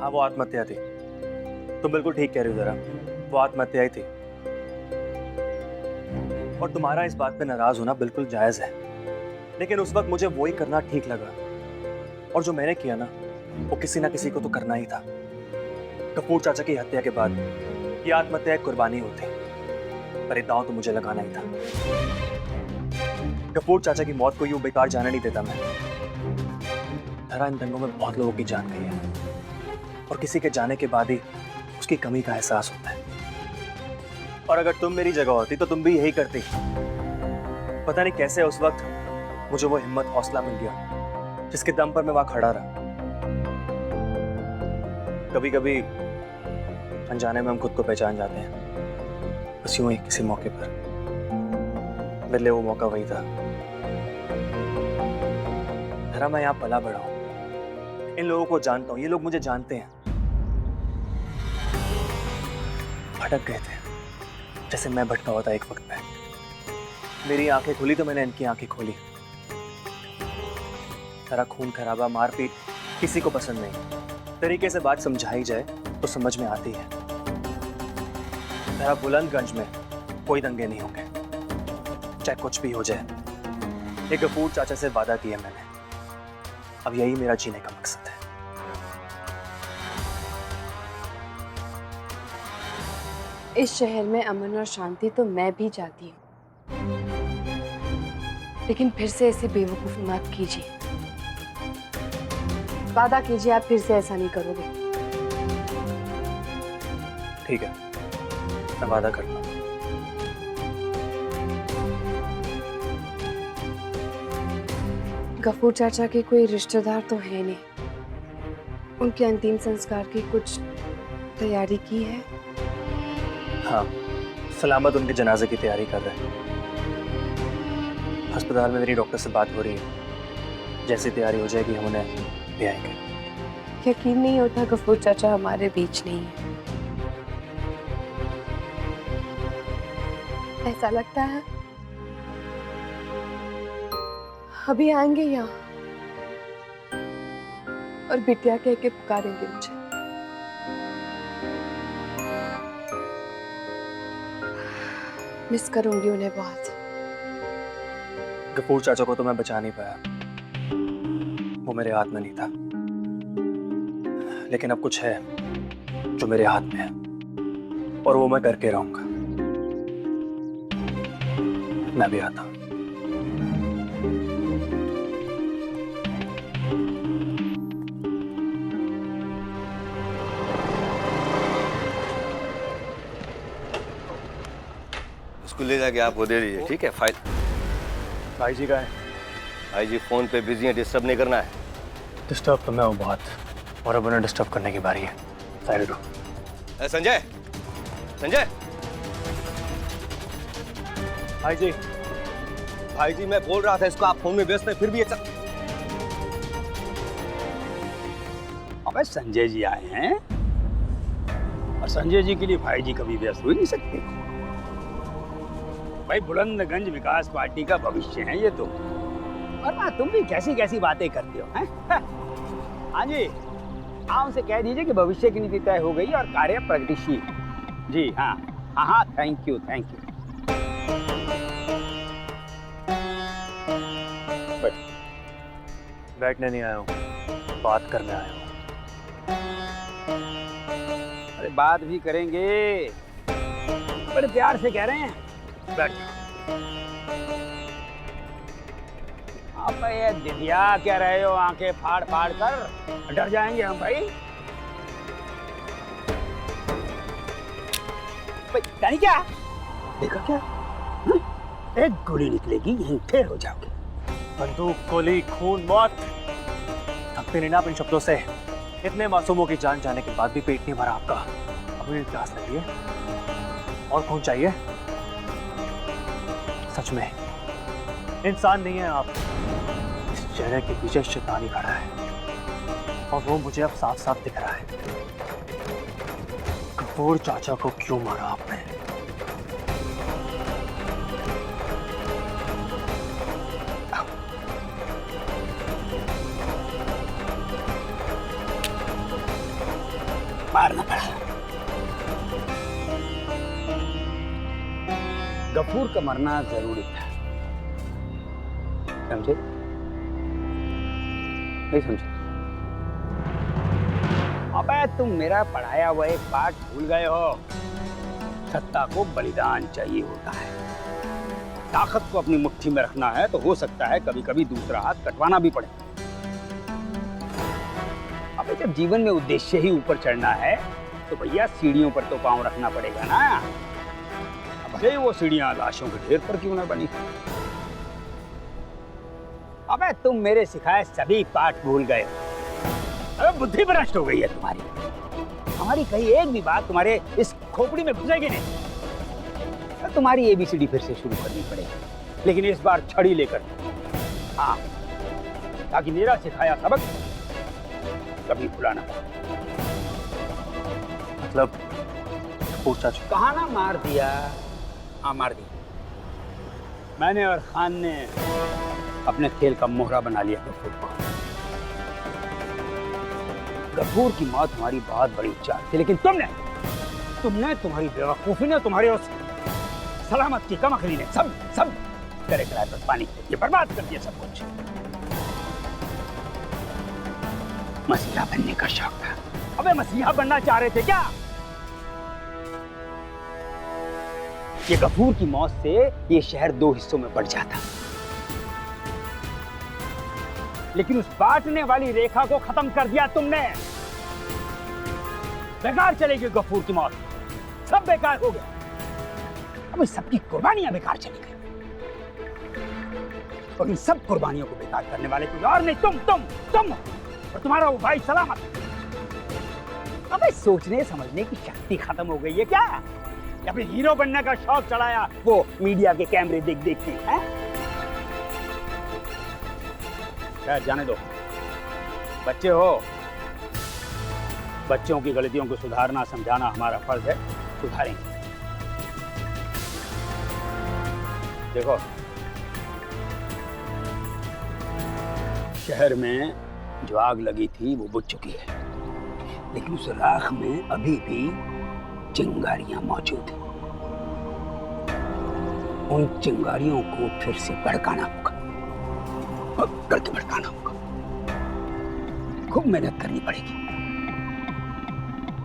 हाँ, वो आत्महत्या थी। तुम बिल्कुल ठीक कह रही हो जरा, वो आत्महत्या ही थी। और तुम्हारा इस बात पे नाराज होना बिल्कुल जायज है, लेकिन उस वक्त मुझे वो ही करना ठीक लगा। और जो मैंने किया ना, वो किसी ना किसी को तो करना ही था। कपूर चाचा की हत्या के बाद ये आत्महत्या एक कुर्बानी होती, पर ये दांव तो मुझे लगाना ही था। कपूर चाचा की मौत को यूं बेकार जाने नहीं देता मैं। धरा, इन दंगों में बहुत लोगों की जान गई है, और किसी के जाने के बाद ही उसकी कमी का एहसास होता है। और अगर तुम मेरी जगह होती तो तुम भी यही करती। पता नहीं कैसे उस वक्त मुझे वो हिम्मत हौसला मिल गया जिसके दम पर मैं वहां खड़ा रहा। कभी कभी अनजाने में हम खुद को पहचान जाते हैं, बस यूं ही किसी मौके पर। मेरे लिए वो मौका वही था। धरा, मैं यहाँ पला बड़ा हूं, इन लोगों को जानता हूं, ये लोग मुझे जानते हैं। भटक गए थे जैसे मैं भटका हुआ था एक वक्त पे। मेरी आंखें खुली तो मैंने इनकी आंखें खोली। सारा खून खराबा, मारपीट किसी को पसंद नहीं। तरीके से बात समझाई जाए तो समझ में आती है। जरा बुलंदगंज में कोई दंगे नहीं होंगे, चाहे कुछ भी हो जाए। ये गफूर चाचा से वादा किया मैंने, अब यही मेरा जीने का मकसद है। इस शहर में अमन और शांति तो मैं भी चाहती हूँ, लेकिन फिर से ऐसी बेवकूफी मत कीजिए। वादा कीजिए आप फिर से ऐसा नहीं करोगे। ठीक है, मैं वादा करता हूँ। गफूर चाचा के कोई रिश्तेदार तो है नहीं, उनके अंतिम संस्कार की कुछ तैयारी की है? हाँ, सलामत उनके जनाजे की तैयारी कर रहे हैं। अस्पताल में मेरी डॉक्टर से बात हो रही है, जैसी तैयारी हो जाएगी हम उन्हें ले आएंगे। यकीन नहीं होता गफूर चाचा हमारे बीच नहीं है। ऐसा लगता है अभी आएंगे यहाँ और बिटिया कह के पुकारेंगे मुझे। मिस करूंगी उन्हें बहुत। गफूर चाचा को तो मैं बचा नहीं पाया, वो मेरे हाथ में नहीं था। लेकिन अब कुछ है जो मेरे हाथ में है, और वो मैं करके रहूंगा। मैं भी आता हूं। उसको ले जाके आप वो दे दीजिए, ठीक है? फाइल। भाई जी का है? भाई जी फोन पे बिजी हैं, डिस्टर्ब नहीं करना है। डिस्टर्ब तो मैं हूँ बहुत, और अब उन्हें डिस्टर्ब करने की बारी है। साइड हो। संजय, संजय। भाई जी। भाई जी मैं बोल रहा था इसको, आप फोन में व्यस्त हैं, फिर भी ये अबे संजय जी आए हैं, और संजय जी के लिए भाई जी कभी व्यस्त हो ही नहीं सकते। भाई बुलंदगंज विकास पार्टी का भविष्य है ये तो। और ना तुम भी कैसी कैसी बातें करते हो हैं? हाँ जी, हाँ उनसे कह दीजिए कि भविष्य की नीति तय हो गई और कार्य प्रगतिशील है। जी हाँ हाँ हाँ, थैंक यू थैंक यू। बैठने नहीं आया हूँ, बात करने आया हूँ। अरे बात भी करेंगे, बड़े प्यार से कह रहे हैं, बैठ जाओ। आप ये दिदिया क्या रहे हो आंखें फाड़ फाड़ कर? डर जाएंगे हम भाई। भाई क्या देखो क्या? एक गोली निकलेगी, यहीं फेर हो जाओगे। बंदूक, गोली, खून, मौत, थकते नहीं ना आप इन शब्दों से? इतने मासूमों की जान जाने के बाद भी पेट नहीं भरा आपका? अभी प्यास लगी है और खून चाहिए? सच में इंसान नहीं है आप। इस चेहरे के पीछे शैतानी खड़ा है, और वो मुझे अब साफ साफ दिख रहा है। कपूर चाचा को क्यों मारा आपने? मारना पड़ा। गफूर का मरना जरूरी था, समझे? नहीं समझे? अबे तुम मेरा पढ़ाया हुआ एक पाठ भूल गए हो। सत्ता को बलिदान चाहिए होता है। ताकत को अपनी मुट्ठी में रखना है तो हो सकता है कभी कभी दूसरा हाथ कटवाना भी पड़े। अबे जब जीवन में उद्देश्य ही ऊपर चढ़ना है तो भैया सीढ़ियों पर तो पांव रखना पड़ेगा ना। अबे वो सीढ़ियां लाशों के ढेर पर क्यों ना बनी। अबे तुम मेरे सिखाए सभी पाठ भूल गए। अबे बुद्धि भ्रष्ट हो गई है तुम्हारी। हमारी कहीं एक भी बात तुम्हारे इस खोपड़ी में घुसेगी नहीं। तुम्हारी एबीसीडी फिर से शुरू करनी पड़ेगी, लेकिन इस बार छड़ी लेकर। हाँ, ताकि मेरा सिखाया सबक कभी भुला ना पाए। मतलब पूछा चुका। कहा ना मार दिया। हाँ मार दिया। मैंने और खान ने अपने खेल का मोहरा बना लिया गफूर को। गफूर की मौत हमारी बहुत बड़ी चाल थी, लेकिन तुमने तुम्हारी बेवकूफी ने, तुम्हारे उस सलामत की कमखली ने सब करे किराए पर पानी ये बर्बाद कर दिया सब कुछ। मसीहा बनने का शौक था। अबे मसीहा बनना चाह रहे थे क्या? ये गफूर की मौत से ये शहर दो हिस्सों में बढ़ जाता, लेकिन उस बांटने वाली रेखा को खत्म कर दिया तुमने। बेकार चलेगी गफूर की मौत, सब बेकार हो गया। अब सबकी कुर्बानियां बेकार चली गई, और इन सब कुर्बानियों को बेकार करने वाले कोई और नहीं, तुम और तुम्हारा वो भाई सलामत। अबे सोचने समझने की शक्ति खत्म हो गई है क्या? या फिर हीरो बनने का शौक चढ़ाया वो मीडिया के कैमरे देख देख के? हैं? जाने दो, बच्चे हो। बच्चों की गलतियों को सुधारना समझाना हमारा फर्ज है, सुधारेंगे। देखो, शहर में जो आग लगी थी वो बुझ चुकी है, लेकिन उस राख में अभी भी चिंगारियां मौजूद हैं। उन चिंगारियों को फिर से भड़काना होगा, करके भड़काना होगा। खूब मेहनत करनी पड़ेगी।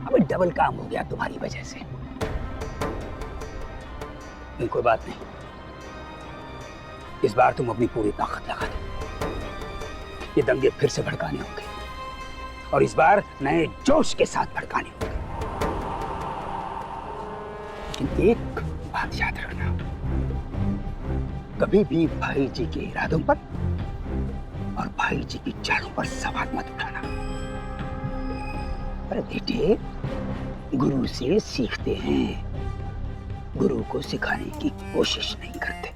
अबे डबल काम हो गया तुम्हारी वजह से। नहीं, कोई बात नहीं, इस बार तुम अपनी पूरी ताकत लगा दो। ये दंगे फिर से भड़काने होंगे, और इस बार नए जोश के साथ भड़काने होंगे। लेकिन एक बात याद रखना, कभी भी भाई जी के इरादों पर और भाई जी की चालों पर सवाल मत उठाना। अरे बेटे, गुरु से सीखते हैं, गुरु को सिखाने की कोशिश नहीं करते,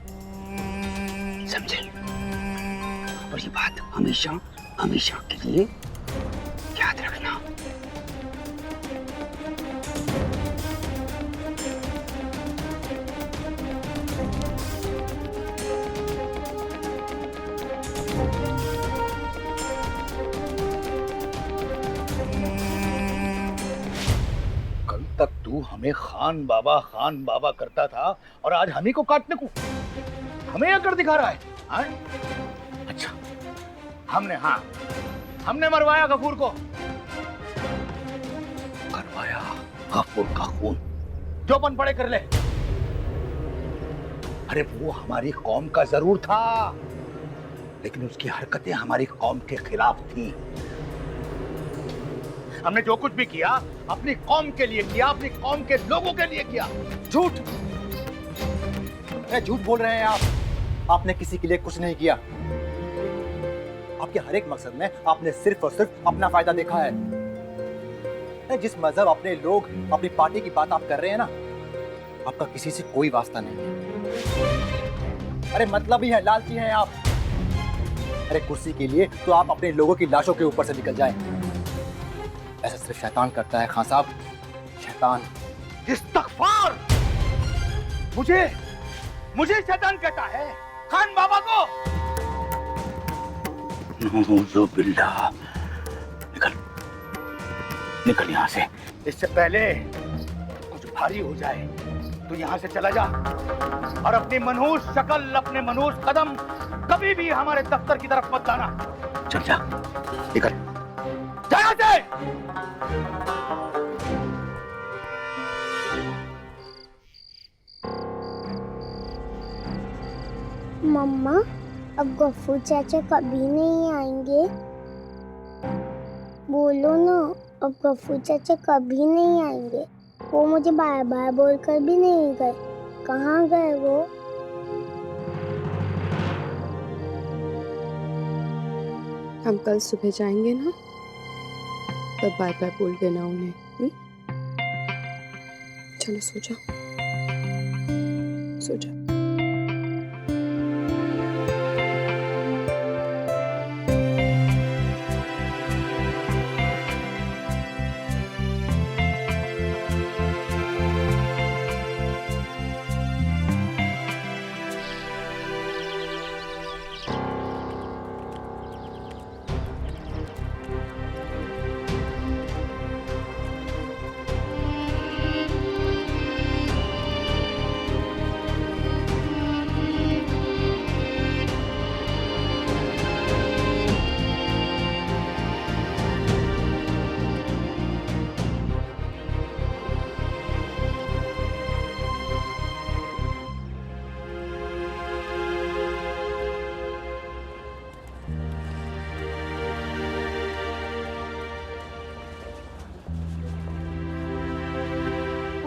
समझे? और ये बात हमेशा हमेशा के लिए याद रखना। तक तू हमें खान बाबा करता था, और आज हम ही को काटने को हमें अगर दिखा रहा है, हाँ? अच्छा, हमने मरवाया गफूर को, करवाया गफूर का खून, जो बन पड़े कर ले। अरे वो हमारी कौम का जरूर था, लेकिन उसकी हरकतें हमारी कौम के खिलाफ थी। हमने जो कुछ भी किया अपनी कौम के लिए किया, अपनी कौम के लोगों के लिए किया। झूठ बोल रहे हैं आप। आपने किसी के लिए कुछ नहीं किया। आपके हर एक मकसद में आपने सिर्फ और सिर्फ अपना फायदा देखा है। जिस मजहब, अपने लोग, अपनी पार्टी की बात आप कर रहे हैं ना, आपका किसी से कोई वास्ता नहीं है। अरे मतलब ही है, लालची हैं आप। अरे कुर्सी के लिए तो आप अपने लोगों की लाशों के ऊपर से निकल जाएं। ऐसा सिर्फ शैतान करता है खान साहब, शैतान। इस्तग़फ़ार! मुझे शैतान कहता है, खान बाबा को? नऊज़ु बिल्लाह। निकल निकल यहाँ से। इससे पहले कुछ भारी हो जाए तो यहाँ से चला जा और अपनी मनहूस शक्ल, अपने मनहूस कदम कभी भी हमारे दफ्तर की तरफ मत लाना। चल जा, निकल जा यहाँ से। मम्मा, अब गफ्फू चाचा कभी नहीं आएंगे। बोलो ना, अब गफ्फू चाचा कभी नहीं आएंगे। वो मुझे बार बार बोलकर भी नहीं गए। कहाँ गए वो? हम कल सुबह जाएंगे ना, तब बाय बाय बोल देना उन्हें। चलो सो जाओ, सो जाओ।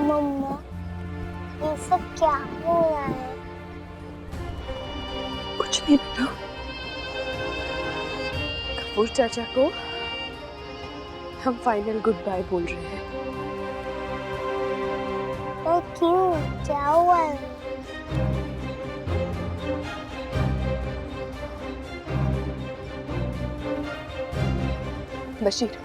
मम्मा, ये सब क्या हो रहा है? कुछ नहीं बेटा, कपूर चाचा को हम फाइनल गुड बाय बोल रहे हैं। पर क्यों? क्या हुआ है? बशीर,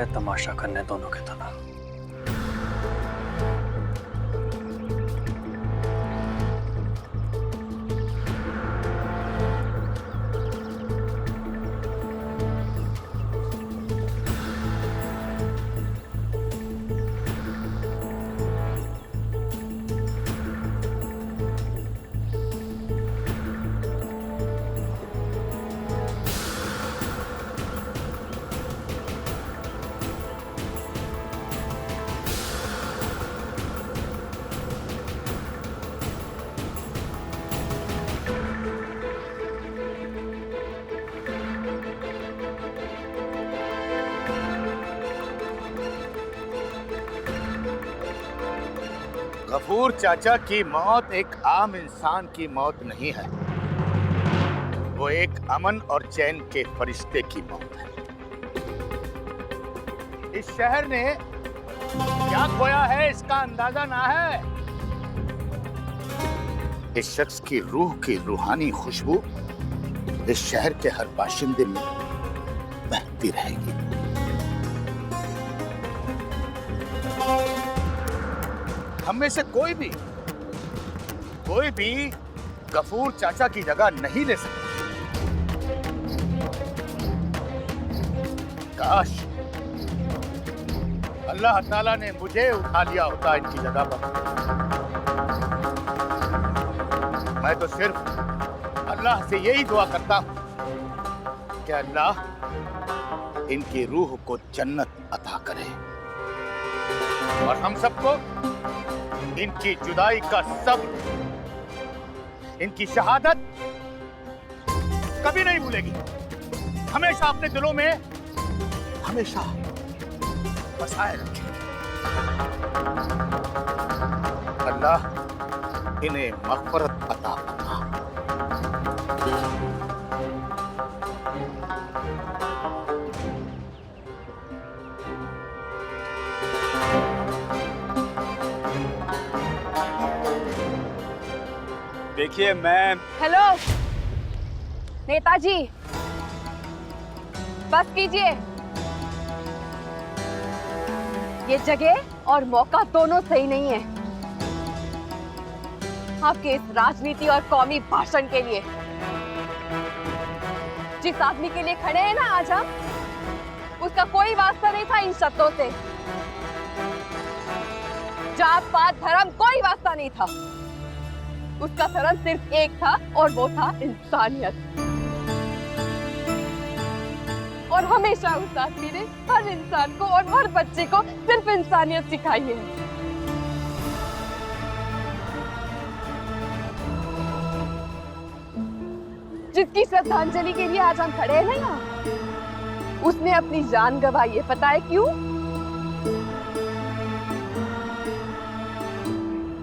गए तमाशा करने दोनों के तना। गफूर चाचा की मौत एक आम इंसान की मौत नहीं है, वो एक अमन और चैन के फरिश्ते की मौत है। इस शहर ने क्या खोया है इसका अंदाजा ना है। इस शख्स की रूह की रूहानी खुशबू इस शहर के हर बाशिंदे में बहती रहेगी। हम में से कोई भी गफूर चाचा की जगह नहीं ले सकता। काश अल्लाह ताला ने मुझे उठा लिया होता इनकी जगह पर। मैं तो सिर्फ अल्लाह से यही दुआ करता हूं कि अल्लाह इनकी रूह को जन्नत अता करे और हम सबको इनकी जुदाई का सब्र, इनकी शहादत कभी नहीं भूलेगी। हमेशा अपने दिलों में हमेशा बसाए रखें। अल्लाह इन्हें मग़फ़िरत अता फरमा। देखिए मैं हेलो नेताजी, बस कीजिए। ये जगह और मौका दोनों सही नहीं है आपके इस राजनीति और कौमी भाषण के लिए। जिस आदमी के लिए खड़े हैं ना आज हम, उसका कोई वास्ता नहीं था इन शब्दों से। जात पात धर्म कोई वास्ता नहीं था, उसका धर्म सिर्फ एक था और वो था इंसानियत। और हमेशा उस आदमी ने हर इंसान को और हर बच्चे को सिर्फ इंसानियत सिखाई है। जिसकी श्रद्धांजलि के लिए आज हम खड़े हैं ना यहाँ, उसने अपनी जान गंवाई है। पता है क्यों?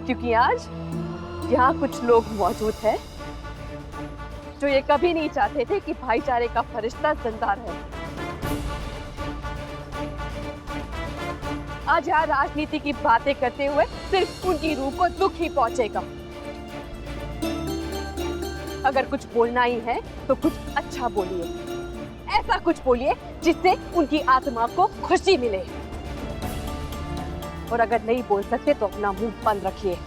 क्योंकि आज यहाँ कुछ लोग मौजूद हैं जो ये कभी नहीं चाहते थे कि भाईचारे का फरिश्ता जिंदा रहे। आज यहाँ राजनीति की बातें करते हुए सिर्फ उनकी रूह को दुख ही पहुंचेगा। अगर कुछ बोलना ही है तो कुछ अच्छा बोलिए, ऐसा कुछ बोलिए जिससे उनकी आत्मा को खुशी मिले। और अगर नहीं बोल सकते तो अपना मुंह बंद रखिए।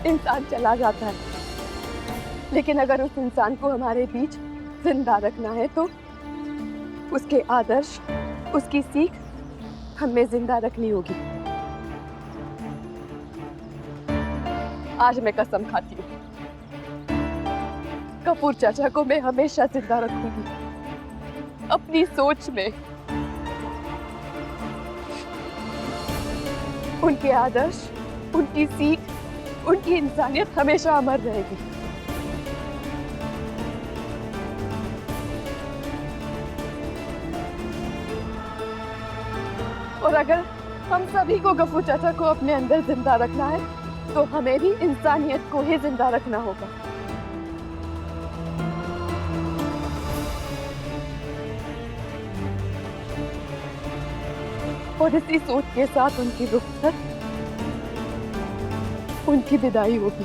इंसान चला जाता है, लेकिन अगर उस इंसान को हमारे बीच जिंदा रखना है तो उसके आदर्श, उसकी सीख हमें जिंदा रखनी होगी। आज मैं कसम खाती हूँ, कपूर चाचा को मैं हमेशा जिंदा रखूंगी अपनी सोच में। उनके आदर्श, उनकी सीख, उनकी इंसानियत हमेशा अमर रहेगी। और अगर हम सभी को गफूर चाचा को अपने अंदर जिंदा रखना है तो हमें भी इंसानियत को ही जिंदा रखना होगा। और इसी सोच के साथ उनकी रुखसत, उनकी विदाई होगी।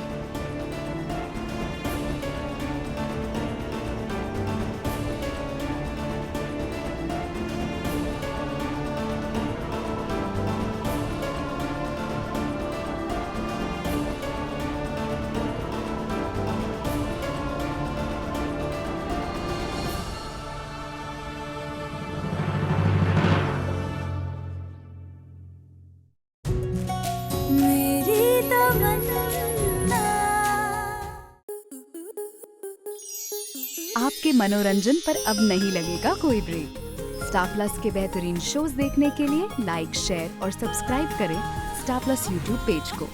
आपके मनोरंजन पर अब नहीं लगेगा कोई ब्रेक। स्टार प्लस के बेहतरीन शोज देखने के लिए लाइक, शेयर और सब्सक्राइब करें स्टार प्लस यूट्यूब पेज को।